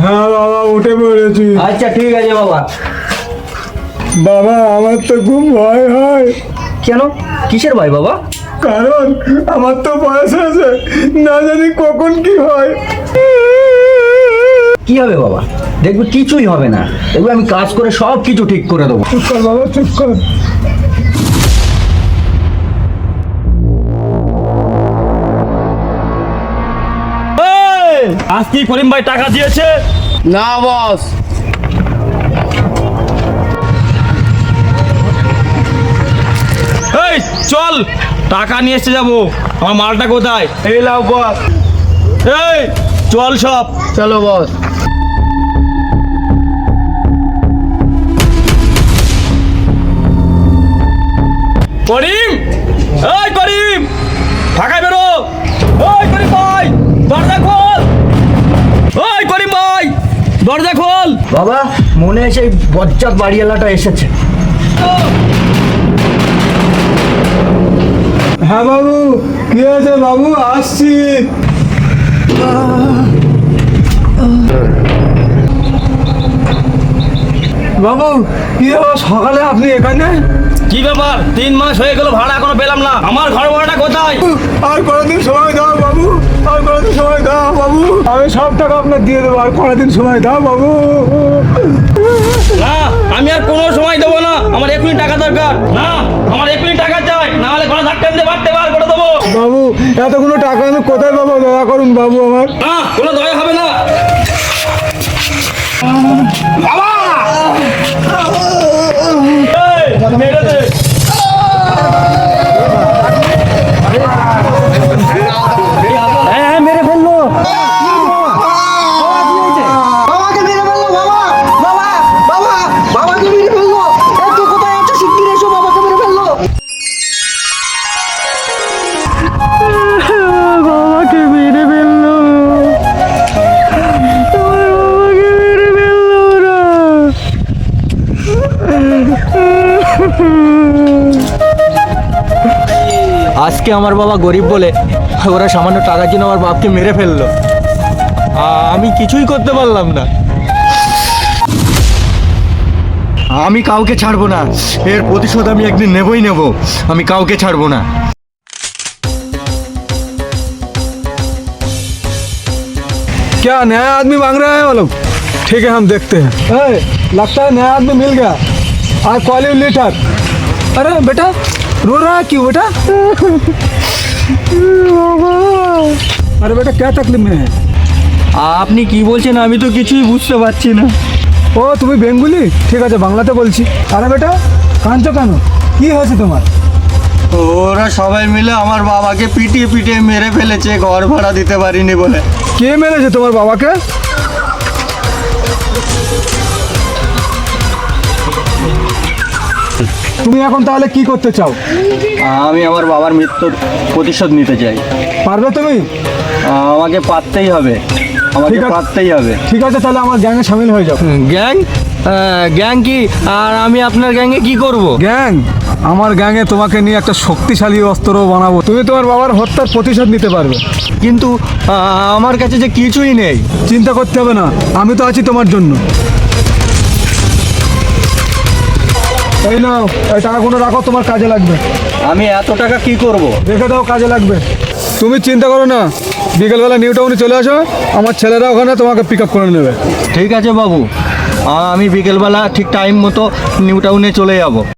হ্যাঁ বাবা, উঠে পড়েছি। আচ্ছা ঠিক আছে বাবা। বাবা আমার তো খুব ভয় হয়। কেন, কিসের ভয় বাবা? কারণ আমার তো বয়স আছে, না জানি কখন কি হয়। কি হবে বাবা? দেখবে কিছুই হবে না, দেখবে আমি কাজ করে সব কিছু ঠিক করে দেবো। চুপ কর বাবা, চুপ কর। আজ কি করিম ভাই টাকা দিয়েছে? না বস। এই চল, টাকা নিয়ে এসে যাবো। আমার মালটা কোথায়? এই লাও বস। এই চল সব। চলো বস। করিম, এই করিম, ঢাকায় বেরো। ওই করিম ভাই, দরজা খোল। ওই করিম ভাই, দরজা খোল। বাবা, মনে হয় সেই বজ্জাত বাড়িওয়ালাটা এসেছে। হ্যাঁ বাবু, কি আছে বাবু? আসছি। বাবু কি হলো, সকালে আপনি এখানে? কি ব্যাপার, 3 মাস হয়ে গেল ভাড়া এখনো পেলাম না। আমার ঘর ভাড়াটা কোথায়? আর কতদিন সময় দাও বাবু, আর কতদিন সময় দাও বাবু। আমি সব টাকা আপনার দিয়ে দেবো, আর কতদিন সময় দাও বাবু। না, আমি আর কোনো সময় দেবো না। আমার এখনই টাকা দরকার। না, আমার এখনই টাকা চাই, না হলে ঘরে ধাক্কা দিয়ে বাড়তে বার করে দেবো। বাবু এতগুলো টাকা আমি কোথায় পাবো? দয়া করুন বাবু আমার। না, কোনো দয়া হবে না। এই, মেরে দে। হ্যাঁ, মেরে ফেললো। বাবাকে মেরে ফেললো। বাবা, বাবা, বাবা, বাবাকে মেরে ফেললো। এই তো কোথায় আছো? শিগগির এসো, বাবাকে মেরে ফেললো। বাবাকে মেরে ফেললো, আমার বাবাকে মেরে ফেললো ওরা। আজকে আমার বাবা গরিব বলে ওরা সামান্য টাকার জন্য আমার বাপকে মেরে ফেললো। আমি কিছুই করতে পারলাম না। আমি কাউকে ছাড়বো না, এর প্রতিশোধ আমি একদিন নেবই নেব। আমি কাউকে ছাড়বো না। क्या नया आदमी मांग रहा है वो लोग? ठीक है, हम देखते हैं। लगता है नया आदमी मिल गया। I call you later. अरे बेटा, रो रहा है क्यों बेटा? अरे बेटा, क्या तकलीफ में है? আপনি কি বলছেন আমি তো কিছুই বুঝতে পারছি না। ও তুমি বেঙ্গুলি? ঠিক আছে, বাংলাতে বলছি। আরে বেটা, কাঁদছো কেন? কি হয়েছে তোমার? ওরা সবাই মিলে আমার বাবাকে পিটিয়ে পিটিয়ে মেরে ফেলেছে, ঘর ভাড়া দিতে পারিনি বলে। কে মেরেছে তোমার বাবাকে? তুমি এখন তাহলে কি করতে চাও? আমি আমার বাবার মৃত্যুর প্রতিশোধ নিতে চাই। পারবে তুমি? আমাকে পারতেই হবে, আমাকে ঠিক আছে। পারতেই হবে। ঠিক আছে, তাহলে আমার গ্যাংয়ে সামিল হয়ে যাও। গ্যাং? গ্যাং কি? আর আমি আপনার গ্যাংয়ে কি করব? গ্যাং? আমার গ্যাংয়ে তোমাকে নিয়ে একটা শক্তিশালী অস্ত্র বানাবো, তুমি তোমার বাবার হত্যার প্রতিশোধ নিতে পারবে। কিন্তু আমার কাছে যে কিছুই নেই। চিন্তা করতে হবে না, আমি তো আছি তোমার জন্য। এই নাও, এই টাকাগুলো রাখো, তোমার কাজে লাগবে। আমি এত টাকা কি করব? রেখে দাও, কাজে লাগবে। তুমি চিন্তা করো না, বিকেলবেলা নিউ টাউনে চলে আসো, আমার ছেলেরা ওখানে তোমাকে পিক আপ করে নেবে। ঠিক আছে বাবু, আমি বিকেলবেলা ঠিক টাইম মতো নিউ টাউনে চলে যাব।